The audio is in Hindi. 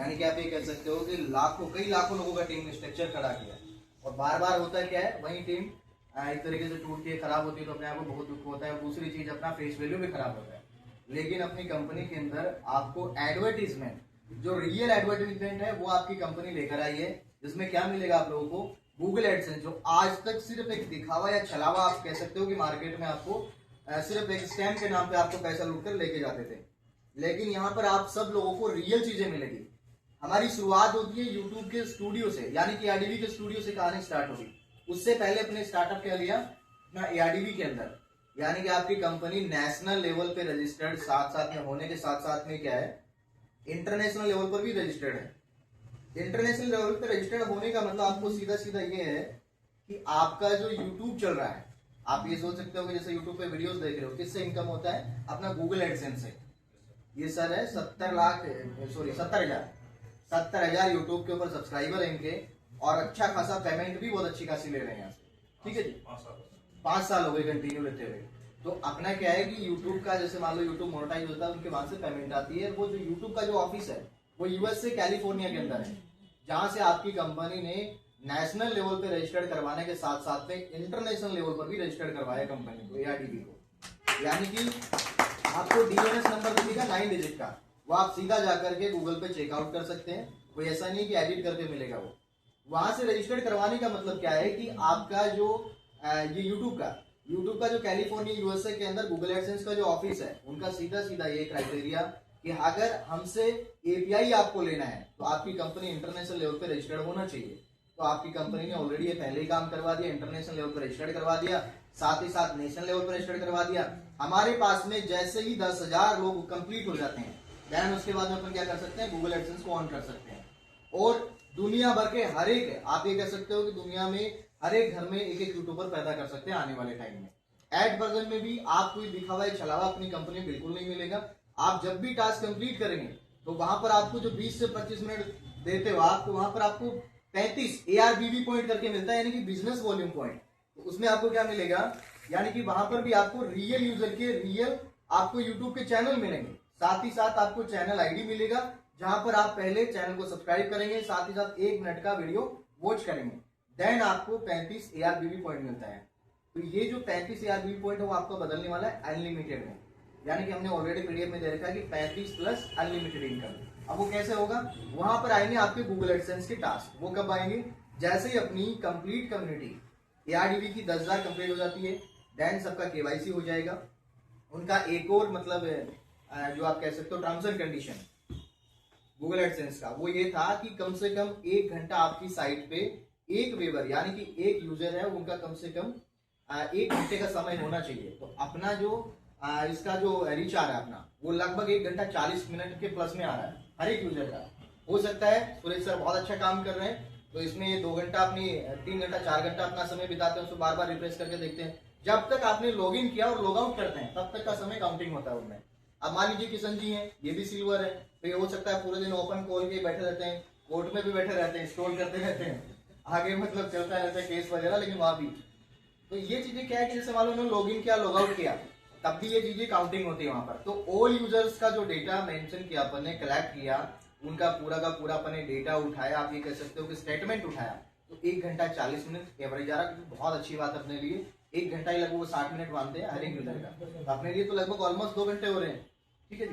यानी कि आप ये कह सकते हो कि कई लाखों लोगों का टीम स्ट्रक्चर खड़ा किया और बार बार होता क्या है, वही टीम एक तरीके से टूटती है, खराब होती है तो अपने आप को बहुत दुख होता है और दूसरी चीज अपना फेस वैल्यू भी खराब होता है। लेकिन अपनी कंपनी के अंदर आपको एडवर्टीजमेंट, जो रियल एडवर्टीजमेंट है वो आपकी कंपनी लेकर आई है, जिसमें क्या मिलेगा आप लोगों को, गूगल एडसेंस, जो आज तक सिर्फ एक दिखावा या छलावा आप कह सकते हो कि मार्केट में आपको सिर्फ एक स्कैम के नाम पे आपको पैसा लूट कर लेके जाते थे। लेकिन यहाँ पर आप सब लोगों को रियल चीजें मिलेगी। हमारी शुरुआत होती है यूट्यूब के स्टूडियो से, यानी कि एआरडीवी के स्टूडियो से कहानी स्टार्ट होगी। उससे पहले अपने स्टार्टअप क्या लिया अपना एआरडीवी के अंदर, यानी कि आपकी कंपनी नेशनल लेवल पे रजिस्टर्ड, साथ साथ में होने के साथ साथ में क्या है, इंटरनेशनल लेवल पर भी रजिस्टर्ड है। इंटरनेशनल लेवल पे रजिस्टर्ड होने का मतलब आपको सीधा सीधा ये है कि आपका जो यूट्यूब चल रहा है, आप ये सोच सकते हो कि जैसे यूट्यूब पे वीडियोस देख रहे हो, किससे इनकम होता है, अपना गूगल एडसेंस से। ये सर है 70,000 यूट्यूब के ऊपर सब्सक्राइबर है इनके, और अच्छा खासा पेमेंट भी बहुत अच्छी खासी ले रहे हैं यहाँ से। ठीक है जी, 5 साल हो गए कंटिन्यू लेते हुए। तो अपना क्या है कि यूट्यूब का, जैसे मान लो यूट्यूब मोनेटाइज होता है, उनके वहां से पेमेंट आती है। वो जो यूट्यूब का जो ऑफिस है वो यूएस से कैलिफोर्निया के अंदर है, जहां से आपकी कंपनी ने नेशनल लेवल पे रजिस्टर्ड करवाने के साथ साथ में इंटरनेशनल लेवल पर भी रजिस्टर्ड करवाया कंपनी को, एआरडीवी को। यानी कि आपको डीएनएस नंबर मिलेगा 9 डिजिट का, वो आप सीधा जाकर के गूगल पे चेकआउट कर सकते हैं। कोई ऐसा नहीं कि एडिट करके मिलेगा। वो वहां से रजिस्टर्ड करवाने का मतलब क्या है कि आपका जो ये यूट्यूब का जो कैलिफोर्निया यूएसए के अंदर गूगल एडसेंस का जो ऑफिस है, उनका सीधा सीधा ये क्राइटेरिया कि अगर हमसे एपीआई आपको लेना है तो आपकी कंपनी इंटरनेशनल लेवल पे रजिस्टर्ड होना चाहिए। तो आपकी कंपनी ने ऑलरेडी ये पहले ही काम करवा दिया, इंटरनेशनल लेवल पर रजिस्टर्ड करवा दिया, साथ ही साथ नेशनल लेवल पर रजिस्टर्ड करवा दिया। हमारे पास में जैसे ही 10,000 लोग कंप्लीट हो जाते हैं, देन उसके बाद में अपन क्या कर सकते हैं, गूगल एडसेंस को ऑन कर सकते हैं। और दुनिया भर के हर एक, आप ये कह सकते हो कि दुनिया में हर एक घर में एक एक यूट्यूबर पैदा कर सकते हैं आने वाले टाइम में। एड वर्जन में भी आप कोई दिखावा या छलावा अपनी कंपनी में बिल्कुल नहीं मिलेगा। आप जब भी टास्क कंप्लीट करेंगे तो वहां पर आपको जो 20 से 25 मिनट देते हो आप, तो वहां पर आपको 35 ARBV पॉइंट करके मिलता है, यानी कि बिजनेस वॉल्यूम पॉइंट। तो उसमें आपको क्या मिलेगा, यानी कि वहां पर भी आपको रियल यूजर के रियल आपको यूट्यूब के चैनल मिलेंगे, साथ ही साथ आपको चैनल आईडी मिलेगा, जहां पर आप पहले चैनल को सब्सक्राइब करेंगे, साथ ही साथ 1 मिनट का वीडियो वॉच करेंगे, देन आपको 35 ARBV पॉइंट मिलता है। तो ये जो 35 ARBV पॉइंट है वो आपको बदलने वाला है अनलिमिटेड में, यानी कि हमने ऑलरेडी पीडीएफ में दे रखा है कि 35 प्लस अनलिमिटेड इनकम। अब वो कैसे होगा, वहां पर आएंगे आपके गूगल एडसेंस के टास्क। वो कब आएंगे, जैसे ही अपनी कंप्लीट कम्युनिटी एआरडीवी की 10,000 कंप्लीट हो जाती है, देन सबका केवाईसी हो जाएगा। उनका एक और मतलब जो आप कह सकते हो terms and condition Google AdSense का, वो ये था कि कम से कम 1 घंटा आपकी साइट पे एक वेबर, यानी कि एक यूजर है, उनका कम से कम 1 घंटे का समय होना चाहिए। तो अपना जो इसका जो रीच आ रहा है अपना, वो लगभग 1 घंटा 40 मिनट के प्लस में आ रहा है हर एक यूजर का। हो सकता है सुरेश सर बहुत अच्छा काम कर रहे हैं, तो इसमें 2 घंटा अपनी 3 घंटा 4 घंटा अपना समय बिताते हैं, उसको बार बार रिफ्रेश करके देखते हैं। जब तक आपने लॉग इन किया और लॉग आउट करते हैं तब तक का समय काउंटिंग होता है उनमें। अब मान लीजिए किशन जी हैं, ये भी सिल्वर है, तो ये हो सकता है पूरे दिन ओपन कॉल के बैठे रहते हैं, कोर्ट में भी बैठे रहते हैं, स्क्रॉल करते रहते हैं, आगे मतलब चलता रहता है केस वगैरह, लेकिन वहां भी तो ये चीजें क्या है कि जैसे मान लो उन्होंने लॉग इन किया लॉग आउट किया, तब भी ये चीजें काउंटिंग होती है वहां पर। तो ऑल यूजर्स का जो डेटा मेंशन किया अपन ने, कलेक्ट किया, उनका पूरा का पूरा अपन ने डेटा उठाया, आप ये कह सकते हो कि स्टेटमेंट उठाया, तो 1 घंटा 40 मिनट एवरेज आ रहा, बहुत अच्छी बात अपने लिए। 1 घंटा ही लगभग 60 मिनट मानते हैं हर एक यूजर का, अपने लिए तो लगभग ऑलमोस्ट 2 घंटे हो रहे हैं। ठीक है जी,